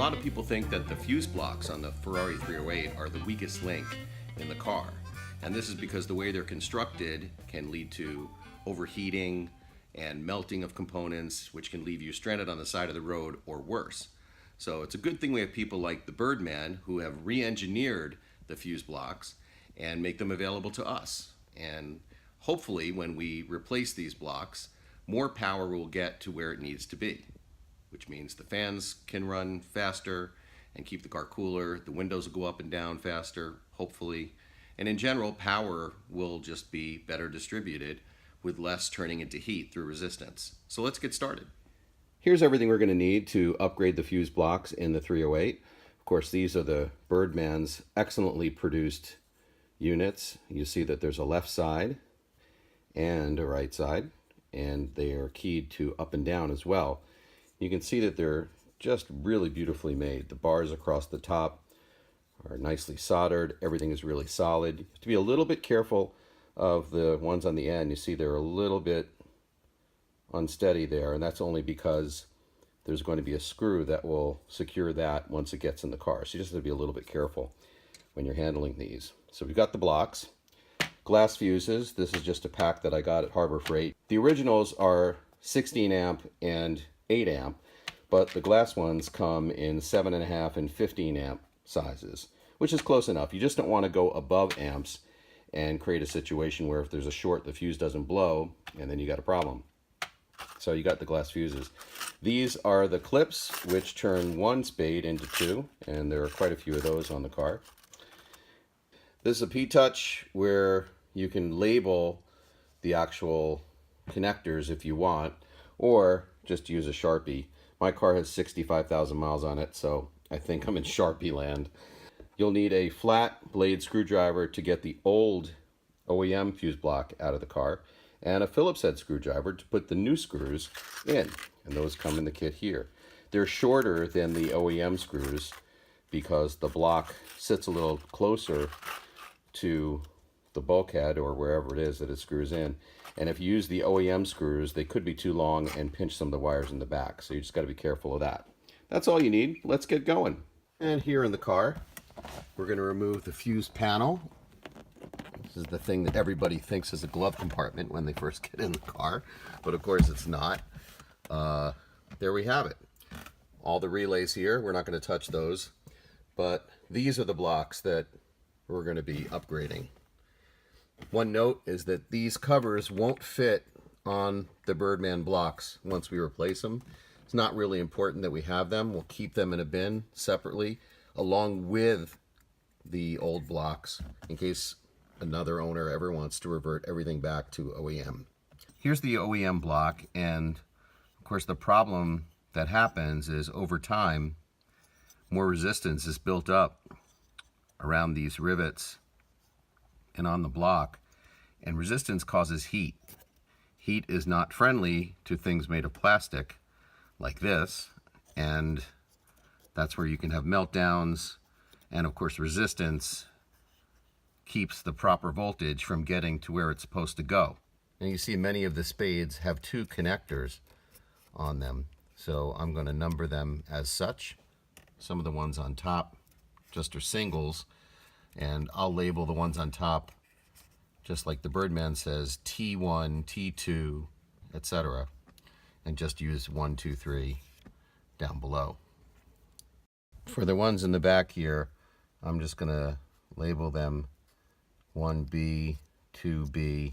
lot of people think that the fuse blocks on the Ferrari 308 are the weakest link in the car. And this is because the way they're constructed can lead to overheating and melting of components, which can leave you stranded on the side of the road or worse. So it's a good thing we have people like the Birdman who have re-engineered the fuse blocks and make them available to us. And hopefully when we replace these blocks, more power will get to where it needs to be, which means the fans can run faster and keep the car cooler, the windows will go up and down faster, hopefully, and in general, power will just be better distributed with less turning into heat through resistance. So let's get started. Here's everything we're going to need to upgrade the fuse blocks in the 308. Of course, these are the Birdman's excellently produced units. You see that there's a left side and a right side, and they are keyed to up and down as well. You can see that they're just really beautifully made. The bars across the top are nicely soldered. Everything is really solid. You have to be a little bit careful of the ones on the end. You see they're a little bit unsteady there, and that's only because there's going to be a screw that will secure that once it gets in the car. So you just have to be a little bit careful when you're handling these. So we've got the blocks. Glass fuses. This is just a pack that I got at Harbor Freight. The originals are 16 amp and 8 amp, but the glass ones come in 7.5 and 15 amp sizes, which is close enough. You just don't want to go above amps and create a situation where if there's a short, the fuse doesn't blow, and then you got a problem. So you got the glass fuses. These are the clips which turn one spade into two, and there are quite a few of those on the car. This is a P-Touch where you can label the actual connectors if you want, or just use a Sharpie. My car has 65,000 miles on it, so I think I'm in Sharpie land. You'll need a flat blade screwdriver to get the old OEM fuse block out of the car, and a Phillips head screwdriver to put the new screws in, and those come in the kit here. They're shorter than the OEM screws because the block sits a little closer to the bulkhead or wherever it is that it screws in. And if you use the OEM screws, they could be too long and pinch some of the wires in the back. So you just got to be careful of that. That's all you need. Let's get going. And here in the car, we're going to remove the fuse panel. This is the thing that everybody thinks is a glove compartment when they first get in the car, but of course it's not. There we have it. All the relays here, we're not going to touch those, but these are the blocks that we're going to be upgrading. One note is that these covers won't fit on the Birdman blocks once we replace them. It's not really important that we have them. We'll keep them in a bin separately along with the old blocks in case another owner ever wants to revert everything back to OEM. Here's the OEM block, and of course the problem that happens is over time more resistance is built up around these rivets and on the block, and resistance causes heat. Heat is not friendly to things made of plastic like this, and that's where you can have meltdowns, and of course resistance keeps the proper voltage from getting to where it's supposed to go. And you see many of the spades have two connectors on them, so I'm going to number them as such. Some of the ones on top just are singles, and I'll label the ones on top just like the Birdman says, T1, T2, etc., and just use 1, 2, 3 down below. For the ones in the back here, I'm just going to label them 1B, 2B,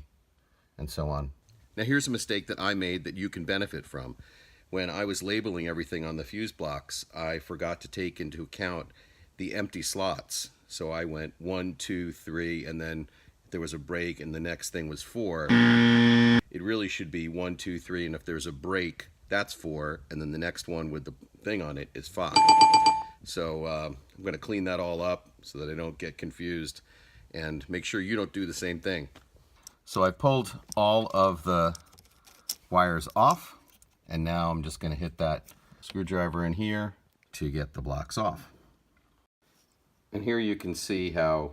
and so on. Now here's a mistake that I made that you can benefit from. When I was labeling everything on the fuse blocks, I forgot to take into account the empty slots. So I went 1, 2, 3, and then there was a break and the next thing was 4. It really should be 1, 2, 3, and if there's a break, that's 4, and then the next one with the thing on it is 5. So I'm going to clean that all up so that I don't get confused, and make sure you don't do the same thing. So I pulled all of the wires off, and now I'm just going to hit that screwdriver in here to get the blocks off. And here you can see how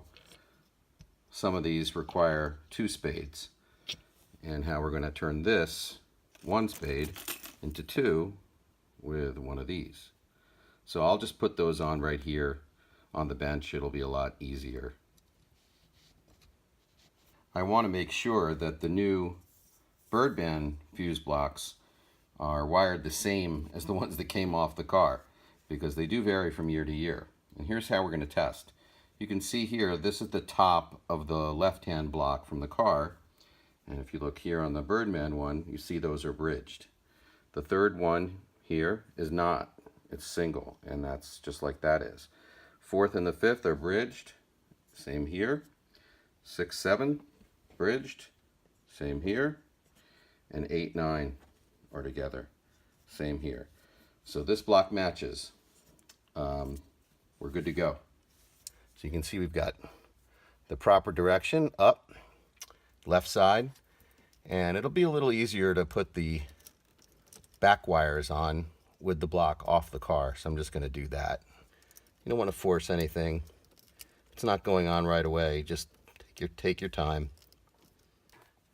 some of these require 2 spades, and how we're going to turn this 1 spade into 2 with one of these. So I'll just put those on right here on the bench. It'll be a lot easier. I want to make sure that the new Birdman fuse blocks are wired the same as the ones that came off the car, because they do vary from year to year. And here's how we're going to test. You can see here, this is the top of the left-hand block from the car. And if you look here on the Birdman one, you see those are bridged. The third one here is not. It's single, and that's just like that is. Fourth and the fifth are bridged. Same here. 6, 7, bridged. Same here. And 8, 9 are together. Same here. So this block matches. We're good to go. So you can see we've got the proper direction, up, left side, and it'll be a little easier to put the back wires on with the block off the car, so I'm just going to do that. You don't want to force anything. It's not going on right away. Just take your time.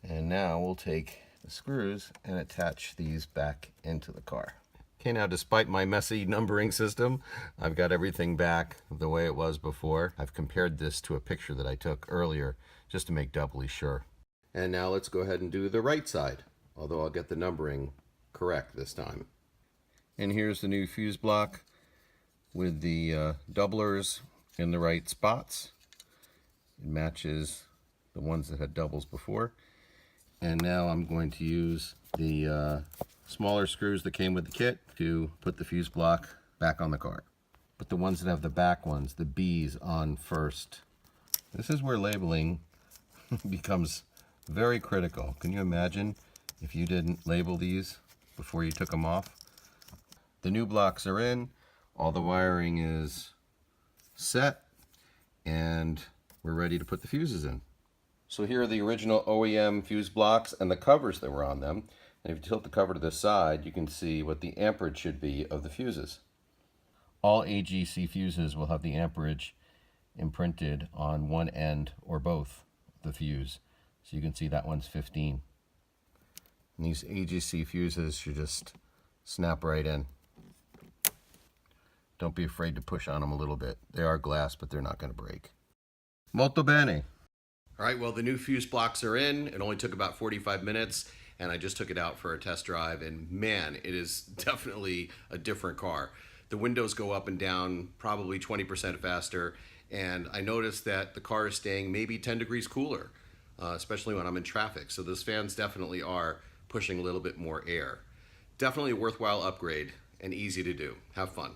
And now we'll take the screws and attach these back into the car. Okay, now despite my messy numbering system, I've got everything back the way it was before. I've compared this to a picture that I took earlier just to make doubly sure. And now let's go ahead and do the right side, although I'll get the numbering correct this time. And here's the new fuse block with the doublers in the right spots. It matches the ones that had doubles before. And now I'm going to use the smaller screws that came with the kit to put the fuse block back on the car. Put the ones that have the back ones, the B's, on first. This is where labeling becomes very critical. Can you imagine if you didn't label these before you took them off? The new blocks are in, all the wiring is set, and we're ready to put the fuses in. So here are the original OEM fuse blocks and the covers that were on them. And if you tilt the cover to the side, you can see what the amperage should be of the fuses. All AGC fuses will have the amperage imprinted on one end or both the fuse. So you can see that one's 15. And these AGC fuses should just snap right in. Don't be afraid to push on them a little bit. They are glass, but they're not going to break. Molto bene. All right, well, the new fuse blocks are in. It only took about 45 minutes, and I just took it out for a test drive, and man, it is definitely a different car. The windows go up and down probably 20% faster, and I noticed that the car is staying maybe 10 degrees cooler, especially when I'm in traffic. So those fans definitely are pushing a little bit more air. Definitely a worthwhile upgrade and easy to do. Have fun.